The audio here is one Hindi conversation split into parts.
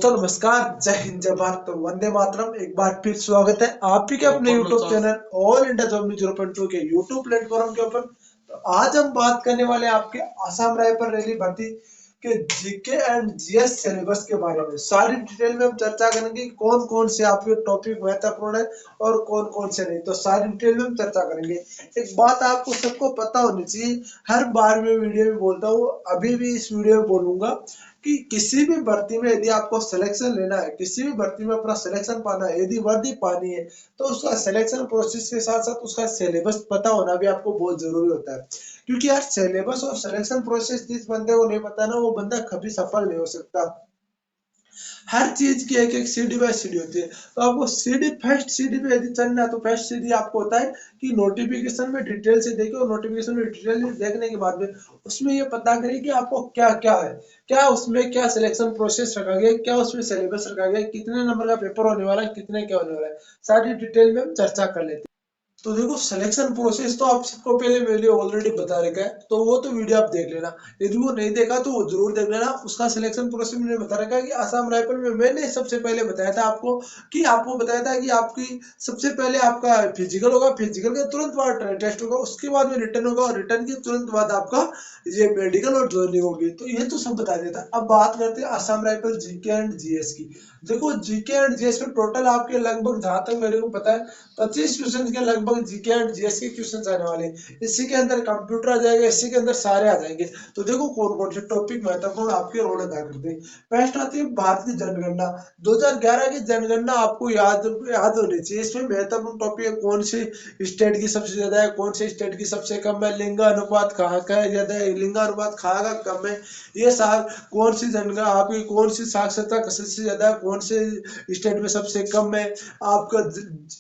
दोस्तों नमस्कार, जय हिंद जय भारत, वंदे मातरम। एक बार फिर स्वागत है आप ही के अपने YouTube channel all India job news 0.2 के यूट्यूब प्लेटफॉर्म के ऊपर। तो आज हम बात करने वाले हैं आपके आसाम राइफल रैली भर्ती के जीके एंड जीएस सिलेबस के बारे में। सारी डिटेल में हम चर्चा करेंगे कौन कौन से आपके टॉपिक महत्वपूर्ण है और कौन कौन से नहीं। तो सारी डिटेल में हम चर्चा करेंगे। एक बात आपको सबको पता होनी चाहिए, हर बार मैं वीडियो में बोलता हूँ, अभी भी इस वीडियो में बोलूंगा कि किसी भी भर्ती में यदि आपको सिलेक्शन लेना है, किसी भी भर्ती में अपना सिलेक्शन पाना है, यदि वर्दी पानी है, तो उसका सिलेक्शन प्रोसेस के साथ साथ उसका सिलेबस पता होना भी आपको बहुत जरूरी होता है। क्योंकि यार सिलेबस और सिलेक्शन प्रोसेस जिस बंदे को नहीं पता ना, वो बंदा कभी सफल नहीं हो सकता। हर चीज की एक एक सीढ़ी बाय सीढ़ी होती है। तो आपको सीढ़ी फर्स्ट सीढ़ी पे यदि चलना है तो फर्स्ट सीढ़ी आपको होता है कि नोटिफिकेशन में डिटेल से देखिए, और नोटिफिकेशन में डिटेल देखने के बाद में उसमें ये पता करिए कि आपको क्या क्या है, क्या उसमें क्या सिलेक्शन प्रोसेस रखा गया, क्या उसमें सिलेबस रखा गया, कितने नंबर का पेपर होने वाला है, कितने क्या होने वाला है, सारी डिटेल में हम चर्चा कर लेते हैं। तो देखो सिलेक्शन प्रोसेस तो आप सबको पहले मैंने ऑलरेडी बता रखा है, तो वो तो वीडियो आप देख लेना। यदि वो नहीं देखा तो वो जरूर देख लेना। उसका सिलेक्शन प्रोसेस मैंने बता रखा है कि आसाम राइफल में मैंने सबसे पहले बताया था आपको कि आपको बताया था कि आपकी सबसे पहले आपका फिजिकल होगा, फिजिकल के तुरंत बाद टेस्ट होगा, उसके बाद में रिटर्न होगा, और रिटर्न के तुरंत बाद आपका ये मेडिकल और ज्वाइनिंग होगी। तो ये तो सब बता देता। अब बात करते हैं Assam rifle GK and GS की। देखो जीके एंड जीएस में टोटल आपके लगभग, जहां तक मेरे को पता है, 25 क्वेश्चन के लगभग जीके एंड जीएस के क्वेश्चन आने वाले हैं। इसी के अंदर कंप्यूटर आ जाएगा, इसी के अंदर सारे आ जाएंगे। तो देखो कौन कौन से टॉपिक महत्वपूर्ण आपके रोल अदा करते हैं। फर्स्ट आती है भारत की जनगणना। 2011 की जनगणना आपको याद याद होनी चाहिए। इसमें महत्वपूर्ण टॉपिक है कौन सी स्टेट की सबसे ज्यादा है, कौन सी स्टेट की सबसे कम है, लिंगानुपात कहाँ का है ज्यादा है, लिंगानुपात कहाँ का कम है, ये सार कौन सी जनगणना आपकी, कौन सी साक्षरता सबसे ज्यादा है, कौन से स्टेट में सबसे कम है, आपका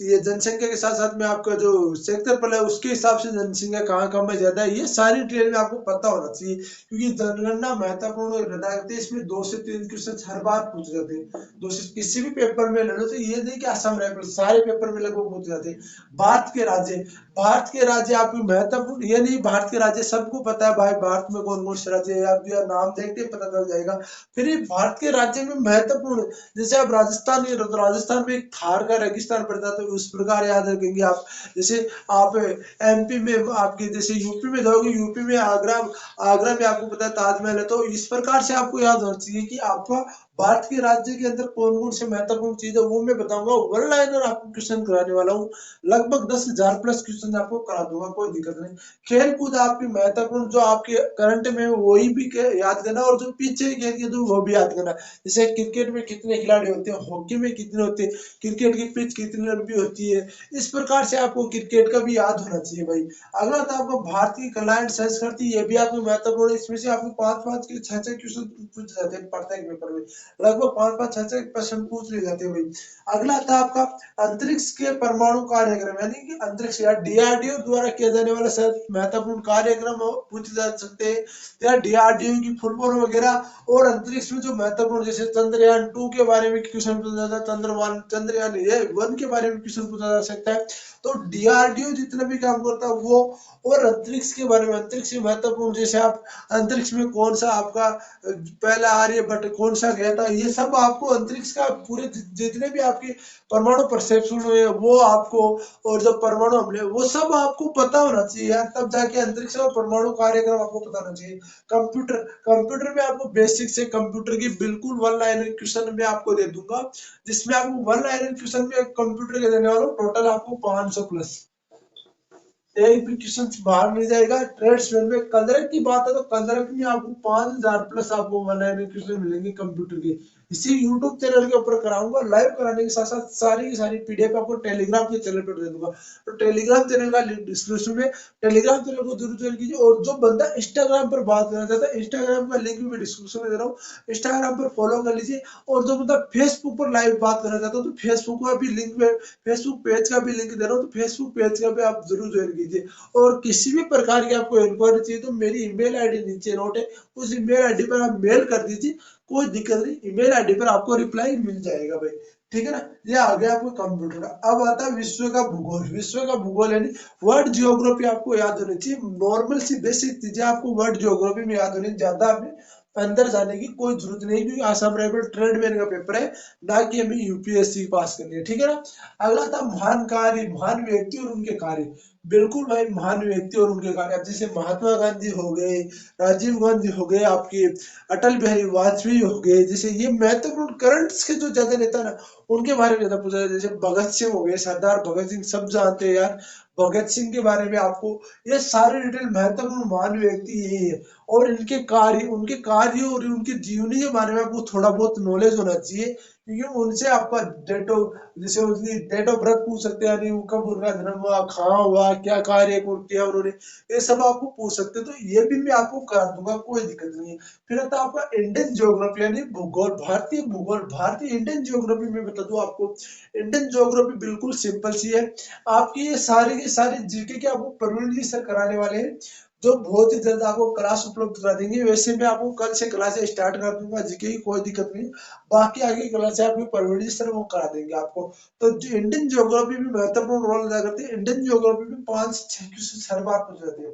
ये जनसंख्या के साथ साथ में आपका जो क्षेत्रफल है उसके हिसाब से जनसंख्या कहाँ कम है ज्यादा है, ये सारी डिटेल में आपको पता होना चाहिए। क्योंकि जनगणना महत्वपूर्ण रहता है। इसमें 2 से 3 क्वेश्चन हर बार पूछे जाते हैं। दो से किसी भी पेपर में ले लो, तो ये नहीं कि आसाम राइफल, सारे पेपर में लगभग पूछे जाते हैं। भारत के राज्य, भारत के राज्य आपकी महत्वपूर्ण, ये नहीं भारत के राज्य सबको पता है भाई, भारत में कौन कौन से राज्य है, आप यह नाम देख के पता चल जाएगा। फिर ये भारत के राज्य में महत्वपूर्ण, जैसे आप राजस्थान में, तो राजस्थान में एक थार का रेगिस्तान पड़ता है, तो उस प्रकार याद रखेंगे आप। जैसे आप एमपी में, आपके जैसे यूपी में जाओगे, यूपी में आगरा, आगरा में आपको पता है ताजमहल है। तो इस प्रकार से आपको याद होना चाहिए कि आपका भारत के राज्य के अंदर कौन कौन से महत्वपूर्ण चीज है, वो मैं बताऊंगा। वन लाइनर आपको क्वेश्चन कराने वाला हूँ, लगभग 10,000 प्लस क्वेश्चन आपको करा दूंगा, कोई दिक्कत नहीं। खेल कूद आपकी महत्वपूर्ण, जो आपके करंट में वही भी याद करना, और जो पीछे खेल के जो वो भी याद करना। जैसे क्रिकेट में कितने खिलाड़ी होते हैं, हॉकी में कितने होते हैं, क्रिकेट की पिच कितनी लंबी होती है, इस प्रकार से आपको क्रिकेट का भी याद होना चाहिए भाई। अगला था आपको भारत की कला एंड संस्कृति, ये भी आपको महत्वपूर्ण है। इसमें से आपको 5-5 के 6-6 क्वेश्चन पूछ जाते हैं प्रत्येक पेपर में, लगभग 5-5 6-6 प्रश्न पूछ लिए जाते हैं भाई। अगला था आपका अंतरिक्ष के परमाणु कार्यक्रम, यानी कि अंतरिक्ष या डीआरडीओ द्वारा किया जाने वाला महत्वपूर्ण कार्यक्रम पूछे जा सकते हैं, या डीआरडीओ की फुल फॉर्म वगैरह। और अंतरिक्ष में जो महत्वपूर्ण, जैसे चंद्रयान 2 के बारे में क्वेश्चन पूछा जाता है, चंद्रयान ये 1 के बारे में क्वेश्चन पूछा जा सकता है। तो डीआरडीओ जितना भी काम करता है वो, और अंतरिक्ष के बारे में, अंतरिक्ष में महत्वपूर्ण, जैसे आप अंतरिक्ष में कौन सा आपका पहला आर्यभट्ट कौन सा गया था, ये सब आपको अंतरिक्ष का पूरे जितने भी आपके परमाणु परसेप्शन हुए वो आपको, और जो परमाणु हमले वो सब आपको पता होना चाहिए यार, तब जाके अंतरिक्ष और परमाणु कार्यक्रम आपको पता होना चाहिए। कंप्यूटर, कंप्यूटर में आपको बेसिक से कंप्यूटर की बिल्कुल वन लाइनर क्वेश्चन में आपको दे दूंगा, जिसमें आपको वन लाइनर क्वेश्चन में कंप्यूटर के देने वाला हूँ टोटल आपको 500 प्लस, एक भी क्वेश्चन बाहर नहीं जाएगा। ट्रेड्समैन में कलरक की बात है, तो कलरक में आपको 5,000 प्लस आपको वन लाइनर क्वेश्चन मिलेंगे कंप्यूटर के। इसी यूट्यूब चैनल के ऊपर कराऊंगा, लाइव कराने के साथ साथ सारी की सारी पीडीएफ आपको टेलीग्राम के चैनल पर दे दूंगा। तो टेलीग्राम चैनल का लिंक डिस्क्रिप्शन में, टेलीग्राम चैनल को जरूर ज्वाइन कीजिए। और जो बंदा इंस्टाग्राम पर बात करना चाहता है, इंस्टाग्राम का लिंक भी डिस्क्रिप्शन में दे रहा हूँ, इंस्टाग्राम पर फॉलो कर लीजिए। और जो बंदा फेसबुक पर लाइव बात करना चाहता हूँ, तो फेसबुक का भी लिंक में, फेसबुक पेज का भी लिंक दे रहा हूँ, तो फेसबुक पेज का भी आप जरूर ज्वाइन कीजिए। और किसी भी प्रकार की आपको इंक्वायरी चाहिए तो मेरी ईमेल आईडी नीचे नोट है, उस ईमेल आईडी पर आप मेल कर दीजिए, कोई दिक्कत नहीं, ईमेल आईडी पर आपको रिप्लाई मिल जाएगा भाई। ठीक है ना। ये आ गया आपको कंप्यूटर का। अब आता है विश्व का भूगोल। विश्व का भूगोल यानी वर्ल्ड जियोग्राफी आपको याद होनी चाहिए। नॉर्मल सी बेसिक चीजें आपको वर्ल्ड जियोग्राफी में याद होनी, ज्यादा अंदर जाने की कोई जरूरत नहीं, क्योंकि आसाम राइफल ट्रेडमैन का पेपर है, ना कि हमें यूपीएससी पास करनी है, ठीक है ना। अगला था महान कार्य, महान व्यक्ति और उनके कार्य। बिल्कुल भाई, महान व्यक्ति और उनके कार्य, अब जैसे महात्मा गांधी हो गए, राजीव गांधी हो गए, आपके अटल बिहारी वाजपेयी हो गए, जैसे ये महत्वपूर्ण करंट्स के जो ज्यादा नेता ना, उनके बारे में ज्यादा पूछा जाता है। जैसे भगत सिंह हो गए, सरदार भगत सिंह, सब जानते हैं यार भगत सिंह के बारे में आपको। ये सारे डिटेल महत्वपूर्ण महान व्यक्ति यही है। और इनके कार्य, उनके कार्य और उनकी जीवनी के बारे में आपको थोड़ा बहुत नॉलेज होना चाहिए, क्योंकि उनसे आपका डेट ऑफ, जैसे उनकी डेट ऑफ बर्थ पूछ सकते हैं, यानी कब उनका जन्म हुआ, कहाँ हुआ, क्या कार्य किया उन्होंने, ये सब आपको पूछ सकते हैं। तो ये भी मैं आपको करा दूंगा, कोई दिक्कत नहीं है। फिर आता है आपका इंडियन ज्योग्राफी, यानी भूगोल, भारतीय भूगोल, भारतीय इंडियन ज्योग्राफी में बता दूं आपको। इंडियन ज्योग्राफी बिल्कुल सिंपल सी है। आपकी ये सारे के सारे जीके के आपको प्रवीण जी सर कराने वाले हैं, जो बहुत ही जल्द आपको क्लास उपलब्ध करा देंगे। वैसे मैं आपको कल से क्लास स्टार्ट कर दूंगा जीके की, कोई दिक्कत नहीं। बाकी आगे क्लास आपकी परवरिश जी सर वो करा देंगे आपको। तो जो इंडियन ज्योग्राफी में महत्वपूर्ण रोल अदा करती है, इंडियन ज्योग्राफी में 5 से 6 क्वेश्चन हर बार पूछे जाते हैं।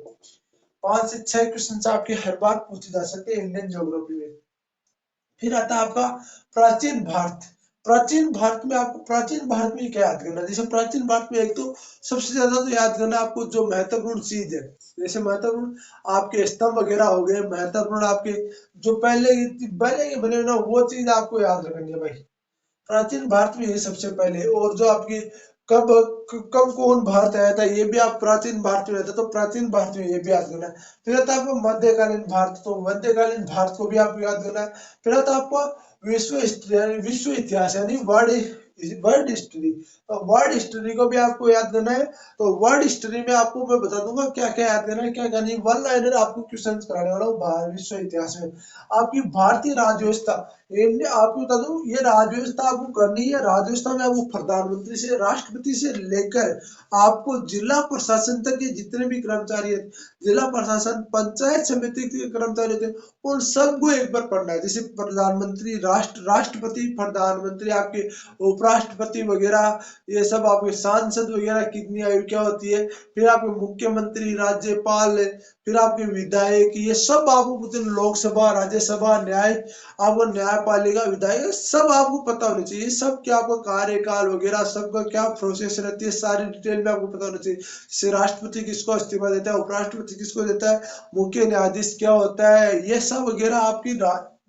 5 से 6 क्वेश्चन आपके हर बार पूछे जा सकते हैं इंडियन ज्योग्राफी में। फिर आता है आपका प्राचीन भारत। प्राचीन भारत में आपको, प्राचीन भारत में क्या याद करना है? जैसे प्राचीन भारत में एक तो सबसे ज्यादा तो याद करना आपको जो महत्वपूर्ण चीज है, जैसे महत्वपूर्ण आपके स्तंभ वगैरह हो गए, महत्वपूर्ण आपके जो पहले पहले के बने हुए ना, वो चीज आपको याद रखनी है भाई। प्राचीन भारत में ये सबसे पहले, और जो आपकी कब कब कौन भारत आया था, ये भी आप प्राचीन भारत में आया था, तो प्राचीन भारत में ये भी याद करना है। फिर आता है आपको मध्यकालीन भारत, तो मध्यकालीन भारत को भी आपको याद करना है। फिर आता है आपको विश्व हिस्ट्री, यानी विश्व इतिहास, यानी वर्ल्ड वर्ल्ड हिस्ट्री। तो वर्ल्ड हिस्ट्री को भी आपको याद करना है। तो वर्ल्ड हिस्ट्री में आपको मैं बता दूंगा क्या क्या याद करना है, क्या क्या नहीं। वन लाइनर आपको क्वेश्चन कराने वाला हूँ विश्व इतिहास में। आपकी भारतीय राज्य व्यवस्था, इंडिया, आपको बता दूं ये राज्य व्यवस्था आपको करनी है। राज्य व्यवस्था में आपको प्रधानमंत्री से, राष्ट्रपति से लेकर आपको जिला प्रशासन तक के जितने भी कर्मचारी है, जिला प्रशासन, पंचायत समिति के कर्मचारी थे, उन सबको एक बार पढ़ना है। जैसे प्रधानमंत्री, राष्ट्रपति, प्रधानमंत्री, आपके उपराष्ट्रपति वगैरह, ये सब आपके सांसद वगैरह कितनी आयु क्या होती है, फिर आपके मुख्यमंत्री, राज्यपाल, फिर आपके विधायक, ये सब आपको कुछ लोकसभा, राज्यसभा, न्याय, आपको न्यायपालिका, विधायक, सब आपको पता होना चाहिए। सब क्या आपका कार्यकाल वगैरह सबका क्या प्रोसेस रहती है, सारी डिटेल में आपको पता होना चाहिए। जैसे राष्ट्रपति किसको इस्तीफा देता है, उपराष्ट्रपति किसको देता है, मुख्य न्यायाधीश क्या होता है, ये सब वगैरह आपकी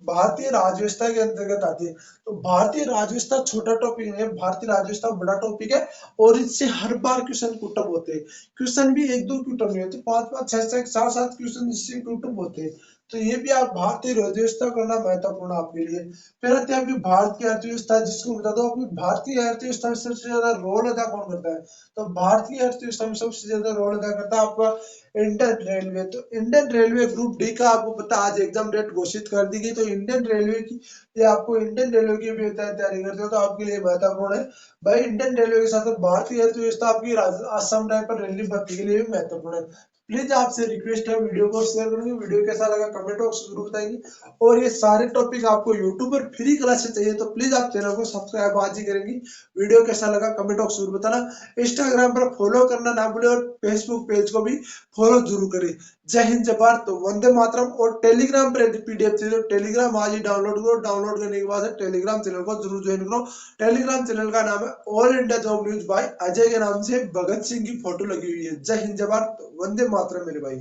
भारतीय राज्य व्यवस्था के अंतर्गत आती है। तो भारतीय राज्य व्यवस्था छोटा टॉपिक नहीं है, भारतीय राज्य व्यवस्था बड़ा टॉपिक है। और इससे हर बार क्वेश्चन पुटअप होते हैं। क्वेश्चन भी एक दो क्वेश्चन नहीं होते, 5 5 6 6 7 7 क्वेश्चन इससे पुटअप होते हैं। तो ये भी आप भारतीय अर्थव्यवस्था करना महत्वपूर्ण आपके लिए। फिर आते हैं आपकी भारत की अर्थव्यवस्था, जिसको बता दो आपकी भारतीय अर्थव्यवस्था में सबसे ज्यादा रोल अदा कौन करता है। तो भारतीय अर्थव्यवस्था में सबसे ज्यादा रोल अदा करता है आपका इंडियन रेलवे। तो इंडियन रेलवे ग्रुप डी का आपको पता, आज एग्जाम डेट घोषित कर दी गई। तो इंडियन रेलवे की, ये आपको इंडियन रेलवे की भी तैयारी करते हो तो आपके लिए महत्वपूर्ण है भाई। इंडियन रेलवे के साथ भारतीय अर्थव्यवस्था आपकी असम राइफल रेलवे भर्ती के लिए भी महत्वपूर्ण है। प्लीज आपसे रिक्वेस्ट है, वीडियो को शेयर करेंगे, वीडियो कैसा लगा कमेंट बॉक्स में जरूर बताएंगे। और ये सारे टॉपिक आपको यूट्यूब पर फ्री क्लास से चाहिए, तो प्लीज आप चैनल को सब्सक्राइब आज ही करेंगे। वीडियो कैसा लगा कमेंट बॉक्स जरूर बताना। इंस्टाग्राम पर फॉलो करना ना भूले, और फेसबुक पेज को भी फॉलो जरूर करें। जय हिंद, जय भारत, तो वंदे मातरम। और टेलीग्राम पर पीडीएफ चाहिए, टेलीग्राम आज ही डाउनलोड करो। डाउनलोड करने के बाद टेलीग्राम चैनल को जरूर ज्वाइन करो। टेलीग्राम चैनल का नाम है All India Job News by Ajay के नाम से भगत सिंह की फोटो लगी हुई है। जय हिंद, जय भारत, वंदे मातरम मेरे भाई।